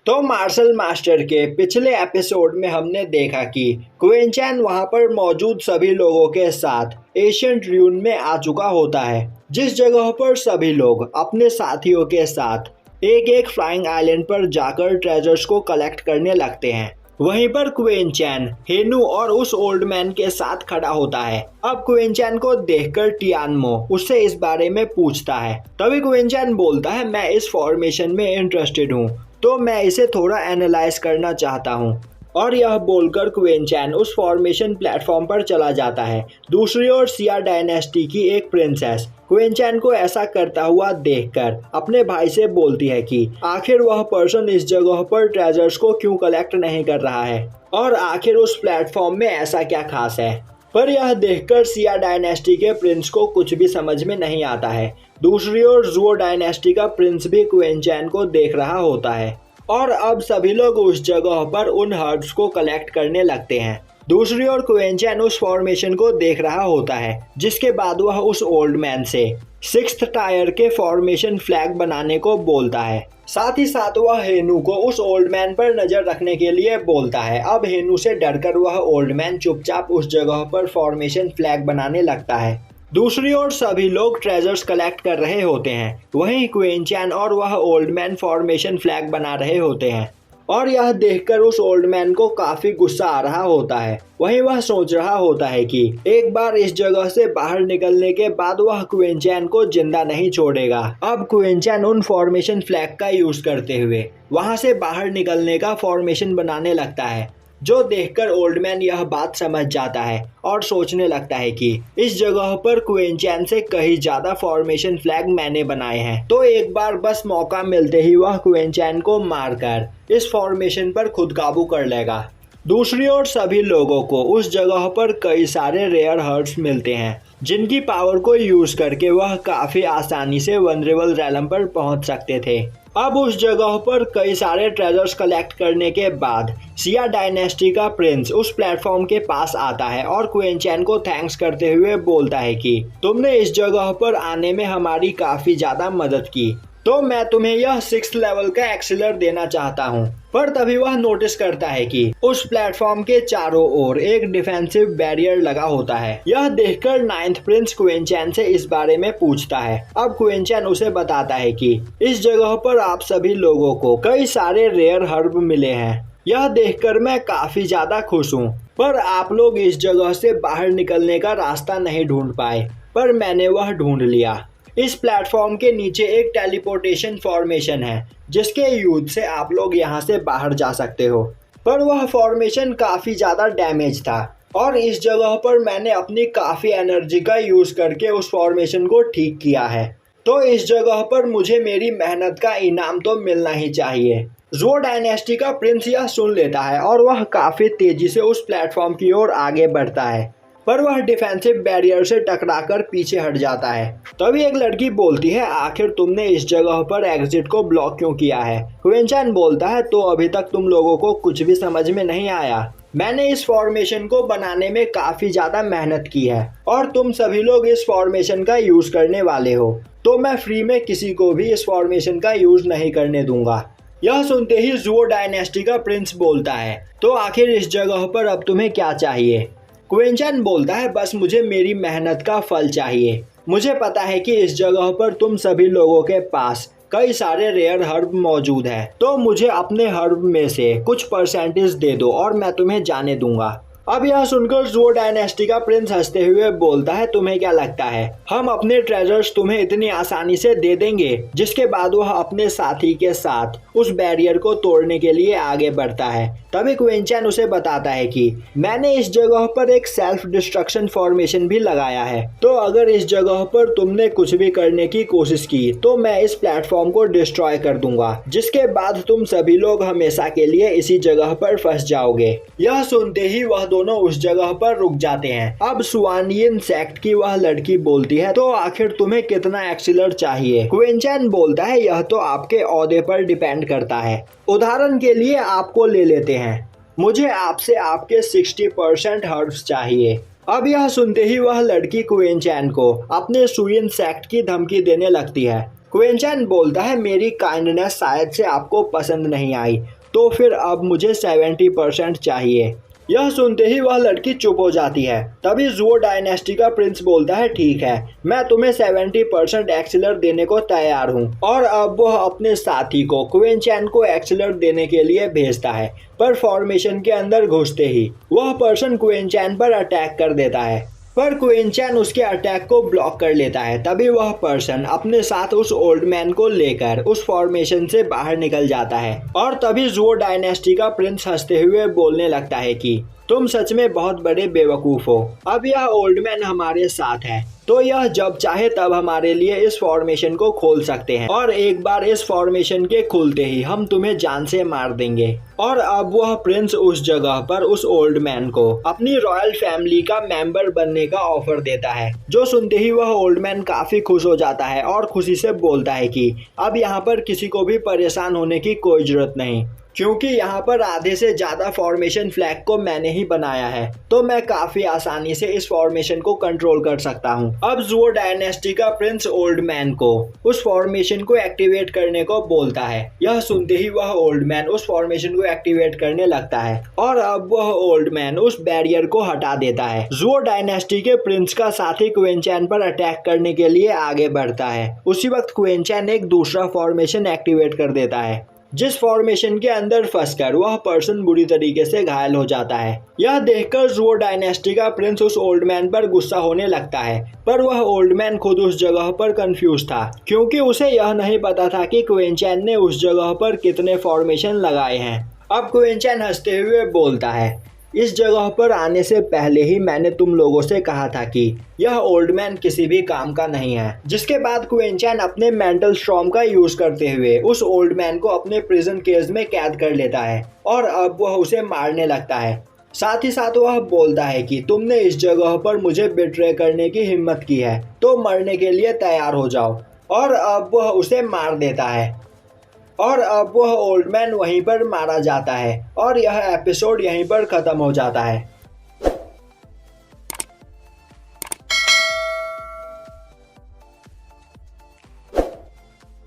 तो martial master के पिछले एपिसोड में हमने देखा कि क्वीन चैन वहां पर मौजूद सभी लोगों के साथ एशियंट ड्यून में आ चुका होता है, जिस जगह पर सभी लोग अपने साथियों के साथ एक एक फ्लाइंग आइलैंड पर जाकर ट्रेजर्स को कलेक्ट करने लगते हैं। वहीं पर क्वीन चैन हेनू और उस ओल्ड मैन के साथ खड़ा होता है। अब क्वीन चैन को देखकर टियानमो उससे इस बारे में पूछता है। तभी क्वीन चैन बोलता है, मैं इस फॉर्मेशन में इंटरेस्टेड हूँ, तो मैं इसे थोड़ा एनालाइज करना चाहता हूँ। और यह बोलकर क्वीन चैन उस फॉर्मेशन प्लेटफॉर्म पर चला जाता है। दूसरी ओर सिया डायनेस्टी की एक प्रिंसेस क्वीन चैन को ऐसा करता हुआ देखकर अपने भाई से बोलती है कि आखिर वह पर्सन इस जगह पर ट्रेजर्स को क्यों कलेक्ट नहीं कर रहा है और आखिर उस प्लेटफॉर्म में ऐसा क्या खास है। पर यह देखकर सिया डायनेस्टी के प्रिंस को कुछ भी समझ में नहीं आता है। दूसरी ओर जुओ डायनेस्टी का प्रिंस भी क्वीन चैन को देख रहा होता है और अब सभी लोग उस जगह पर उन हर्ब्स को कलेक्ट करने लगते हैं। दूसरी ओर क्वीन चैन उस फॉर्मेशन को देख रहा होता है, जिसके बाद वह उस ओल्ड मैन से 6th टायर के फॉर्मेशन फ्लैग बनाने को बोलता है। साथ ही साथ वह हेनू को उस ओल्ड मैन पर नजर रखने के लिए बोलता है। अब हेनू से डरकर वह ओल्ड मैन चुपचाप उस जगह पर फॉर्मेशन फ्लैग बनाने लगता है। दूसरी ओर सभी लोग ट्रेजर्स कलेक्ट कर रहे होते हैं, वहीं क्वीन चैन और वह ओल्ड मैन फॉर्मेशन फ्लैग बना रहे होते हैं और यह देखकर उस ओल्ड मैन को काफी गुस्सा आ रहा होता है। वहीं वह सोच रहा होता है कि एक बार इस जगह से बाहर निकलने के बाद वह क्वीन चैन को जिंदा नहीं छोड़ेगा। अब क्वीन चैन उन फॉर्मेशन फ्लैग का यूज करते हुए वहां से बाहर निकलने का फॉर्मेशन बनाने लगता है, जो देखकर ओल्ड मैन यह बात समझ जाता है और सोचने लगता है कि इस जगह पर क्वीन चैन से कहीं ज्यादा फॉर्मेशन फ्लैग मैंने बनाए हैं, तो एक बार बस मौका मिलते ही वह क्वीन चैन को मारकर इस फॉर्मेशन पर खुद काबू कर लेगा। दूसरी ओर सभी लोगों को उस जगह पर कई सारे रेयर हर्ब्स मिलते हैं, जिनकी पावर को यूज करके वह काफी आसानी से वनरेबल रैलम पर पहुंच सकते थे। अब उस जगह पर कई सारे ट्रेजर्स कलेक्ट करने के बाद सिया डायनेस्टी का प्रिंस उस प्लेटफॉर्म के पास आता है और क्वीन चैन को थैंक्स करते हुए बोलता है कि तुमने इस जगह पर आने में हमारी काफी ज्यादा मदद की, तो मैं तुम्हें यह 6th लेवल का एक्सीलर देना चाहता हूँ। पर तभी वह नोटिस करता है कि उस प्लेटफॉर्म के चारों ओर एक डिफेंसिव बैरियर लगा होता है। यह देखकर 9th प्रिंस क्वीन चैन से इस बारे में पूछता है। अब क्वीन चैन उसे बताता है कि इस जगह पर आप सभी लोगों को कई सारे रेयर हर्ब मिले हैं। यह देखकर मैं काफी ज्यादा खुश हूँ, पर आप लोग इस जगह से बाहर निकलने का रास्ता नहीं ढूंढ पाए, पर मैंने वह ढूंढ लिया। इस प्लेटफॉर्म के नीचे एक टेलीपोर्टेशन फॉर्मेशन है, जिसके यूज से आप लोग यहाँ से बाहर जा सकते हो। पर वह फॉर्मेशन काफी ज्यादा डैमेज था और इस जगह पर मैंने अपनी काफी एनर्जी का यूज करके उस फॉर्मेशन को ठीक किया है, तो इस जगह पर मुझे मेरी मेहनत का इनाम तो मिलना ही चाहिए। जुओ डायनेस्टी का प्रिंस यह सुन लेता है और वह काफी तेजी से उस प्लेटफॉर्म की ओर आगे बढ़ता है, पर वह डिफेंसिव बैरियर से टकराकर पीछे हट जाता है। तभी एक लड़की बोलती है, आखिर तुमने इस जगह पर एग्जिट को ब्लॉक क्यों किया है। क्वीन चैन बोलता है, तो अभी तक तुम लोगों को कुछ भी समझ में नहीं आया। मैंने इस फॉर्मेशन को बनाने में काफी ज्यादा मेहनत की है और तुम सभी लोग इस फॉर्मेशन का यूज करने वाले हो, तो मैं फ्री में किसी को भी इस फॉर्मेशन का यूज नहीं करने दूंगा। यह सुनते ही जुओ डायनेस्टी का प्रिंस बोलता है, तो आखिर इस जगह पर अब तुम्हें क्या चाहिए। क्वीन चैन बोलता है, बस मुझे मेरी मेहनत का फल चाहिए। मुझे पता है कि इस जगह पर तुम सभी लोगों के पास कई सारे रेयर हर्ब मौजूद है, तो मुझे अपने हर्ब में से कुछ परसेंटेज दे दो और मैं तुम्हें जाने दूंगा। अब यह सुनकर जुओ डायनेस्टी का प्रिंस हंसते हुए बोलता है, तुम्हें क्या लगता है हम अपने ट्रेजर्स तुम्हें इतनी आसानी से दे देंगे। जिसके बाद वह अपने साथी के साथ उस बैरियर को तोड़ने के लिए आगे बढ़ता है। तभी क्वीन चैन उसे बताता है कि मैंने इस जगह पर एक सेल्फ डिस्ट्रक्शन फॉर्मेशन भी लगाया है, तो अगर इस जगह पर तुमने कुछ भी करने की कोशिश की तो मैं इस प्लेटफॉर्म को डिस्ट्रॉय कर दूंगा, जिसके बाद तुम सभी लोग हमेशा के लिए इसी जगह पर फंस जाओगे। यह सुनते ही वह दोनों उस जगह पर रुक जाते हैं। अब सुआनियन सेक्ट की वह लड़की बोलती है, तो आखिर तुम्हें कितना एक्सीलर चाहिए। क्वीन चैन बोलता है, यह तो आपके ओहदे पर डिपेंड करता है। उदाहरण के लिए आपको ले लेते हैं, मुझे आपसे आपके 60% हर्ब्स चाहिए। अब यह सुनते ही वह लड़की क्वीन चैन को अपने सुइन सेक्ट की धमकी देने लगती है। क्विंचन बोलता है मेरी काइंडनेस शायद से आपको पसंद नहीं आई, तो फिर अब मुझे 70% चाहिए। यह सुनते ही वह लड़की चुप हो जाती है। तभी जुओ डायनेस्टी का प्रिंस बोलता है ठीक है, मैं तुम्हें 70% एक्सेलर देने को तैयार हूँ। और अब वह अपने साथी को क्विंचन को एक्सेलर देने के लिए भेजता है, पर फॉर्मेशन के अंदर घुसते ही वह पर्सन क्विंचन पर अटैक कर देता है, पर क्विंचन उसके अटैक को ब्लॉक कर लेता है। तभी वह पर्सन अपने साथ उस ओल्ड मैन को लेकर उस फॉर्मेशन से बाहर निकल जाता है। और तभी जुओ डायनेस्टी का प्रिंस हंसते हुए बोलने लगता है कि तुम सच में बहुत बड़े बेवकूफ हो, अब यह ओल्ड मैन हमारे साथ है तो यह जब चाहे तब हमारे लिए इस फॉर्मेशन को खोल सकते हैं, और एक बार इस फॉर्मेशन के खुलते ही हम तुम्हें जान से मार देंगे। और अब वह प्रिंस उस जगह पर उस ओल्ड मैन को अपनी रॉयल फैमिली का मेंबर बनने का ऑफर देता है, जो सुनते ही वह ओल्ड मैन काफी खुश हो जाता है और खुशी से बोलता है कि अब यहाँ पर किसी को भी परेशान होने की कोई जरूरत नहीं, क्योंकि यहाँ पर आधे से ज्यादा फॉर्मेशन फ्लैग को मैंने ही बनाया है, तो मैं काफी आसानी से इस फॉर्मेशन को कंट्रोल कर सकता हूँ। अब जुओ डायनेस्टी का प्रिंस ओल्ड मैन को उस फॉर्मेशन को एक्टिवेट करने को बोलता है। यह सुनते ही वह ओल्ड मैन उस फॉर्मेशन को एक्टिवेट करने लगता है, और अब वह ओल्ड मैन उस बैरियर को हटा देता है। जुओ डायनेस्टी के प्रिंस का साथी क्विंचन पर अटैक करने के लिए आगे बढ़ता है। उसी वक्त क्विंचन एक दूसरा फॉर्मेशन एक्टिवेट कर देता है, जिस फॉर्मेशन के अंदर फंसकर वह पर्सन बुरी तरीके से घायल हो जाता है। यह देखकर जुओ डायनेस्टी का प्रिंस उस ओल्ड मैन पर गुस्सा होने लगता है, पर वह ओल्ड मैन खुद उस जगह पर कंफ्यूज था, क्योंकि उसे यह नहीं पता था कि क्विंचन ने उस जगह पर कितने फॉर्मेशन लगाए हैं। अब क्विंचन हंसते हुए बोलता है इस जगह पर आने से पहले ही मैंने तुम लोगों से कहा था कि यह ओल्ड मैन किसी भी काम का नहीं है। जिसके बाद क्विंचन अपने मेंटल स्टॉर्म का यूज करते हुए उस ओल्ड मैन को अपने प्रिजन केज में कैद कर लेता है, और अब वह उसे मारने लगता है। साथ ही साथ वह बोलता है कि तुमने इस जगह पर मुझे बिट्रे करने की हिम्मत की है, तो मरने के लिए तैयार हो जाओ। और अब वह उसे मार देता है, और अब वह ओल्ड मैन वहीं पर मारा जाता है, और यह एपिसोड यहीं पर खत्म हो जाता है।